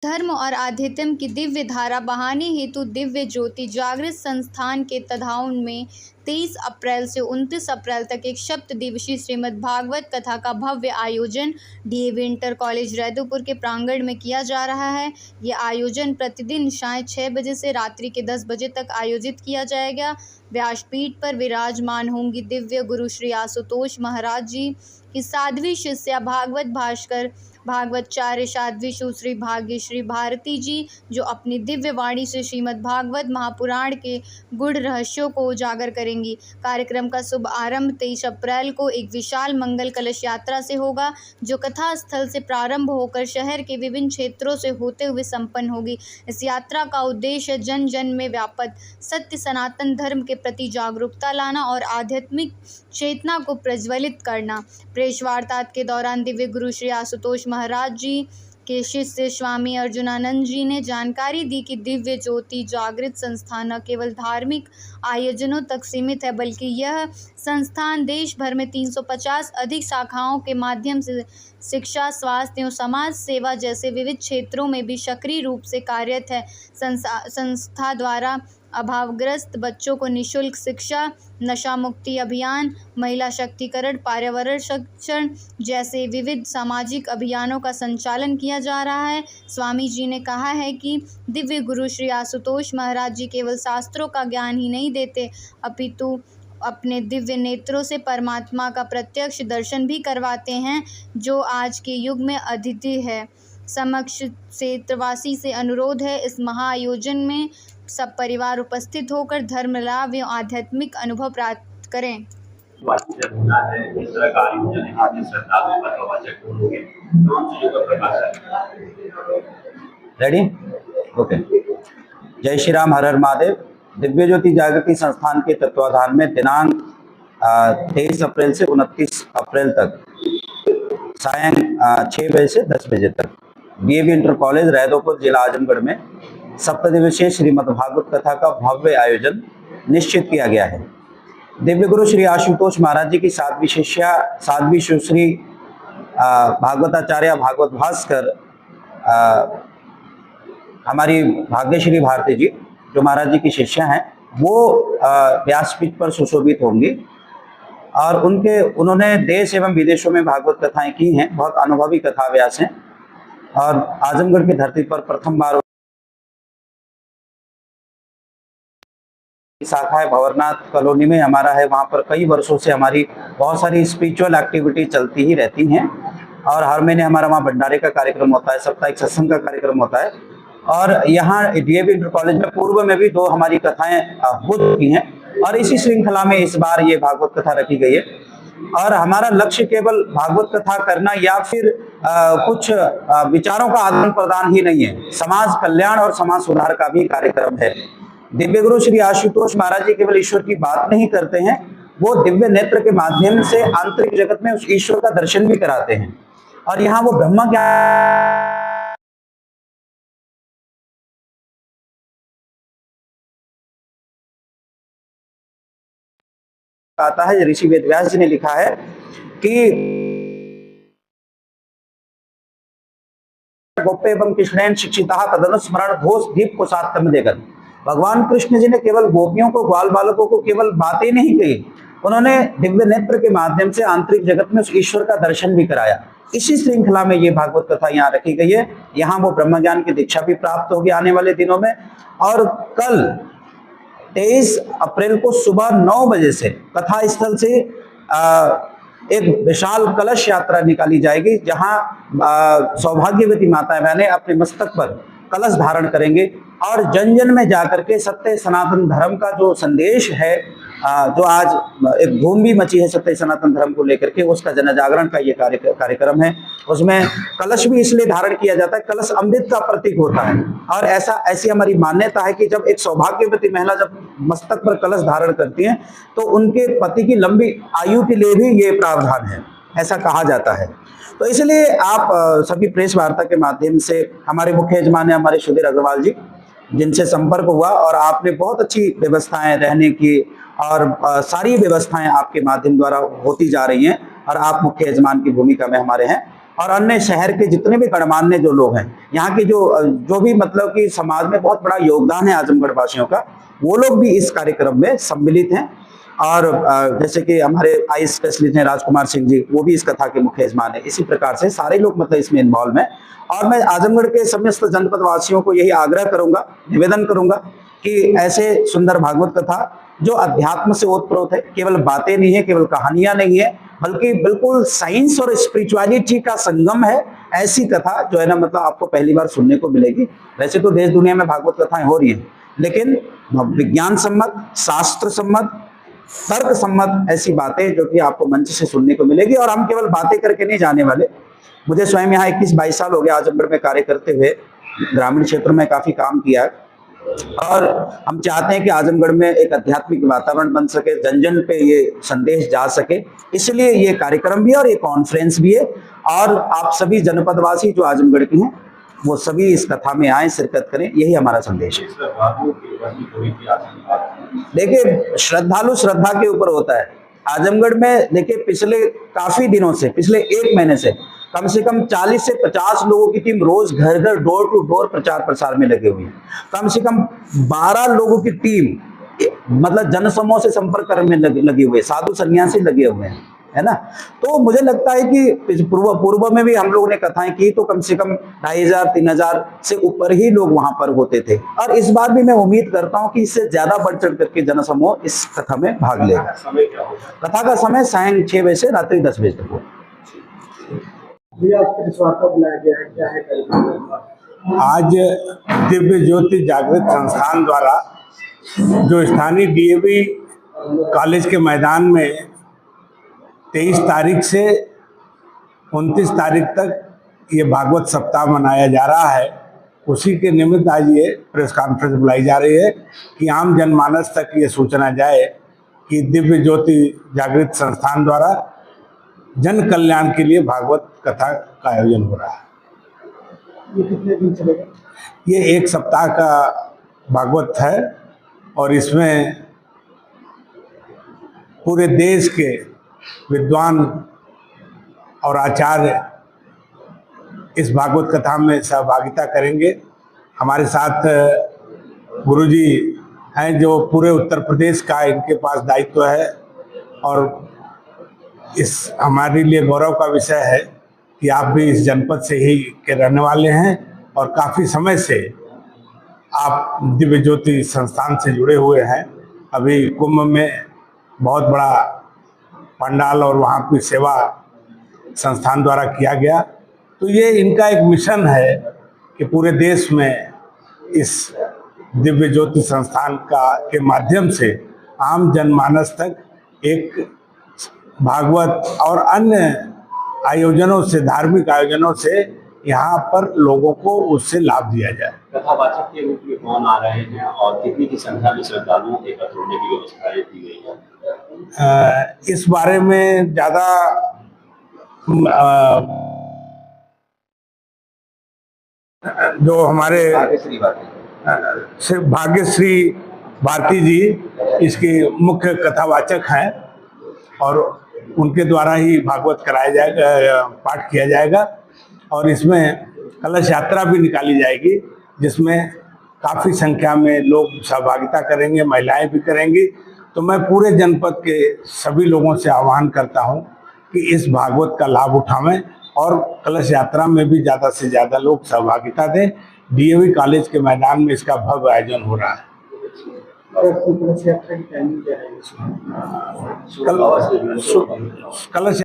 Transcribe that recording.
धर्म और आध्यात्म की दिव्य धारा बहाने हेतु दिव्य ज्योति जागृत संस्थान के तत्वावधान में 23 अप्रैल से 29 अप्रैल तक एक सप्त दिवसीय श्रीमद् भागवत कथा का भव्य आयोजन डीएवी इंटर कॉलेज रैदोपुर के प्रांगण में किया जा रहा है। यह आयोजन प्रतिदिन शाम 6 बजे से रात्रि के 10 बजे तक आयोजित किया जाएगा। व्यासपीठ पर विराजमान होंगी दिव्य गुरु श्री आशुतोष महाराज जी की साध्वी शिष्या भागवत भास्कर भागवतचार्य साध्वी सुश्री भाग्यश्री भारती जी, जो अपनी दिव्य वाणी से श्रीमद् भागवत महापुराण के गूढ़ रहस्यों को उजागर करेंगी। कार्यक्रम का शुभ आरंभ 23 अप्रैल को एक विशाल मंगल कलश यात्रा से होगा, जो कथा स्थल से प्रारंभ होकर शहर के विभिन्न क्षेत्रों से होते हुए संपन्न होगी। इस यात्रा का उद्देश्य जन जन में व्याप्त सत्य सनातन धर्म के प्रति जागरूकता लाना और आध्यात्मिक चेतना को प्रज्वलित करना। प्रेस वार्ता के दौरान दिव्य गुरु श्री आशुतोष महाराज जी के शिष्य स्वामी अर्जुनानंद जी ने जानकारी दी कि दिव्य ज्योति जागृत संस्थान न केवल धार्मिक आयोजनों तक सीमित है, बल्कि यह संस्थान देश भर में 350 अधिक शाखाओं के माध्यम से शिक्षा, स्वास्थ्य एवं समाज सेवा जैसे विविध क्षेत्रों में भी सक्रिय रूप से कार्यरत है। संस्था द्वारा अभावग्रस्त बच्चों को निःशुल्क शिक्षा, नशा मुक्ति अभियान, महिला शक्तिकरण, पर्यावरण संरक्षण जैसे विविध सामाजिक अभियानों का संचालन किया जा रहा है। स्वामी जी ने कहा है कि दिव्य गुरु श्री आशुतोष महाराज जी केवल शास्त्रों का ज्ञान ही नहीं देते, अपितु अपने दिव्य नेत्रों से परमात्मा का प्रत्यक्ष दर्शन भी करवाते हैं, जो आज के युग में अद्वितीय है। समक्ष क्षेत्रवासी से अनुरोध है, इस महाआयोजन में सब परिवार उपस्थित होकर धर्म लाभ एवं आध्यात्मिक अनुभव प्राप्त करें। रेडी? ओके। जय श्री राम, हर हर महादेव। दिव्य ज्योति जागृति संस्थान के तत्वाधान में दिनांक 23 अप्रैल से 29 अप्रैल तक सायं 6 बजे से 10 बजे तक डीएवी इंटर कॉलेज रैदोपुर जिला आजमगढ़ में सप्तदिवसीय श्रीमद् भागवत कथा का भव्य आयोजन निश्चित किया गया है। दिव्य गुरु श्री आशुतोष महाराज जी की साध्वी शिष्या साध्वी सुश्री भागवताचार्य भागवत भास्कर हमारी भाग्यश्री भारती जी, जो महाराज जी की शिष्या हैं, वो व्यासपीठ पर सुशोभित होंगी और उन्होंने देश एवं विदेशों में भागवत कथाएं की हैं। बहुत अनुभवी कथा व्यास हैं और आजमगढ़ की धरती पर प्रथम बार शाखा है भंवरनाथ कॉलोनी में हमारा है। वहाँ पर कई वर्षों से हमारी बहुत सारी स्पिरिचुअल एक्टिविटी चलती ही रहती हैं और हर महीने हमारा वहाँ भंडारे का कार्यक्रम होता है, साप्ताहिक सत्संग का कार्यक्रम होता है। और यहाँ डीएवी इंटर कॉलेज में पूर्व में भी 2 हमारी कथाएं हो चुकी हैं और इसी श्रृंखला में इस बार ये भागवत कथा रखी गई है। और हमारा लक्ष्य केवल भागवत कथा करना या फिर कुछ विचारों का आदान प्रदान ही नहीं है, समाज कल्याण और समाज सुधार का भी कार्यक्रम है। दिव्य गुरु श्री आशुतोष महाराज जी केवल ईश्वर की बात नहीं करते हैं, वो दिव्य नेत्र के माध्यम से आंतरिक जगत में उस ईश्वर का दर्शन भी कराते हैं। और यहाँ वो ब्रह्म ज्ञान आता है। ऋषि वेदव्यास जी ने लिखा है कि गोपेबम कृष्णेन शिक्षिता तदनुस्मरण घोष दीप को सात्तम देकर। भगवान कृष्ण जी ने केवल गोपियों को, ग्वाल बालकों को केवल बातें नहीं कही, उन्होंने दिव्य नेत्र के माध्यम से आंतरिक जगत में उस ईश्वर का दर्शन भी कराया। इसी श्रृंखला में ये भागवत कथा यहाँ रखी गई है। यहाँ वो ब्रह्म ज्ञान की दीक्षा भी प्राप्त होगी आने वाले दिनों में। और कल 23 अप्रैल को सुबह 9 बजे से कथा स्थल से एक विशाल कलश यात्रा निकाली जाएगी, जहां सौभाग्यवती माताएं बहनें अपने मस्तक पर कलश धारण करेंगे और जन जन में जाकर के सत्य सनातन धर्म का जो संदेश है, जो आज एक धूम भी मची है सत्य सनातन धर्म को लेकर के, उसका जन जागरण का ये कार्यक्रम है। उसमें कलश भी इसलिए धारण किया जाता है, कलश अमृत का प्रतीक होता है और ऐसी हमारी मान्यता है कि जब एक सौभाग्यवती महिला जब मस्तक पर कलश धारण करती है तो उनके पति की लंबी आयु के लिए भी ये प्रावधान है, ऐसा कहा जाता है। तो इसलिए आप सभी प्रेस वार्ता के माध्यम से हमारे मुख्य यजमान है हमारे सुधीर अग्रवाल जी, जिनसे संपर्क हुआ और आपने बहुत अच्छी व्यवस्थाएं रहने की और सारी व्यवस्थाएं आपके माध्यम द्वारा होती जा रही हैं और आप मुख्य यजमान की भूमिका में हमारे हैं और अन्य शहर के जितने भी गणमान्य जो लोग हैं, यहाँ के जो भी मतलब कि समाज में बहुत बड़ा योगदान है आजमगढ़ वासियों का, वो लोग भी इस कार्यक्रम में सम्मिलित हैं। और जैसे कि हमारे आई स्पेशलिस्ट हैं राजकुमार सिंह जी, वो भी इस कथा के मुख्य यजमान है। इसी प्रकार से सारे लोग मतलब इसमें इन्वॉल्व हैं। और मैं आजमगढ़ के समस्त जनपद वासियों को यही आग्रह करूंगा, निवेदन करूंगा कि ऐसे सुंदर भागवत कथा जो अध्यात्म से ओतप्रोत है, केवल बातें नहीं है, केवल कहानियां नहीं है, बल्कि बिल्कुल साइंस और स्पिरिचुअलिटी का संगम है, ऐसी कथा जो है ना मतलब आपको पहली बार सुनने को मिलेगी। वैसे तो देश दुनिया में भागवत कथाएं हो रही हैं, लेकिन विज्ञान सम्मत, शास्त्र सम्मत, तर्क सम्मत ऐसी बातें जो कि आपको मंच से सुनने को मिलेगी। और हम केवल बातें करके नहीं जाने वाले। मुझे स्वयं यहाँ 21-22 साल हो गया आजमगढ़ में कार्य करते हुए, ग्रामीण क्षेत्र में काफी काम किया है, और हम चाहते हैं कि आजमगढ़ में एक आध्यात्मिक वातावरण बन सके, जन जन पे ये संदेश जा सके। इसलिए ये कार्यक्रम भी है और ये कॉन्फ्रेंस भी है। और आप सभी जनपदवासी जो आजमगढ़ के हैं वो सभी इस कथा में आए, शिरकत करें, यही हमारा संदेश है। देखिए, श्रद्धालु श्रद्धा के ऊपर होता है। आजमगढ़ में देखिए पिछले काफी दिनों से, पिछले 1 महीने से कम 40 से 50 लोगों की टीम रोज घर घर डोर टू डोर प्रचार प्रसार में लगे हुए हैं। कम से कम 12 लोगों की टीम मतलब जनसमूह से संपर्क करने में लगे हुए, साधु सन्यासी लगे हुए हैं, है ना। तो मुझे लगता है कि पूर्व में भी हम लोगों ने कथाएं की तो कम से कम 2500-3000 से ऊपर ही लोग वहां पर होते थे। और इस बार भी मैं उम्मीद करता हूं कि इससे ज्यादा बढ़ चढ़ करके जनसमूह इस कथा में भाग लेगा। कथा का समय सायं 6 बजे से रात्रि 10 बजे तक हो। आज दिव्य ज्योति जागृत संस्थान द्वारा जो स्थानीय डीएवी कॉलेज के मैदान में 23 तारीख से 29 तारीख तक ये भागवत सप्ताह मनाया जा रहा है, उसी के निमित्त आज ये प्रेस कॉन्फ्रेंस बुलाई जा रही है कि आम जनमानस तक ये सूचना जाए कि दिव्य ज्योति जागृत संस्थान द्वारा जन कल्याण के लिए भागवत कथा का आयोजन हो रहा है। ये कितने दिन चलेगा? ये 1 सप्ताह का भागवत है और इसमें पूरे देश के विद्वान और आचार्य इस भागवत कथा में सहभागिता करेंगे। हमारे साथ गुरुजी हैं जो पूरे उत्तर प्रदेश का इनके पास दायित्व है, और इस हमारे लिए गौरव का विषय है कि आप भी इस जनपद से ही के रहने वाले हैं और काफ़ी समय से आप दिव्य ज्योति संस्थान से जुड़े हुए हैं। अभी कुंभ में बहुत बड़ा पंडाल और वहाँ की सेवा संस्थान द्वारा किया गया, तो ये इनका एक मिशन है कि पूरे देश में इस दिव्य ज्योति संस्थान के माध्यम से आम जनमानस तक एक भागवत और अन्य आयोजनों से, धार्मिक आयोजनों से यहाँ पर लोगों को उससे लाभ दिया जाए। कथावाचक के रूप में कौन आ रहे हैं और कितनी की संख्या में श्रद्धालुओं के एकत्र होने की व्यवस्था की गई है? इस बारे में ज़्यादा जो हमारे भाग्यश्री भारती जी इसके मुख्य कथावाचक हैं और उनके द्वारा ही भागवत कराया जाएगा, पाठ किया जाएगा। और इसमें कलश यात्रा भी निकाली जाएगी जिसमें काफ़ी संख्या में लोग सहभागिता करेंगे, महिलाएं भी करेंगी। तो मैं पूरे जनपद के सभी लोगों से आह्वान करता हूं कि इस भागवत का लाभ उठावें और कलश यात्रा में भी ज़्यादा से ज़्यादा लोग सहभागिता दें। डीएवी कॉलेज के मैदान में इसका भव्य आयोजन हो रहा है। कलश यात्रा की टाइमिंग क्या है? कलश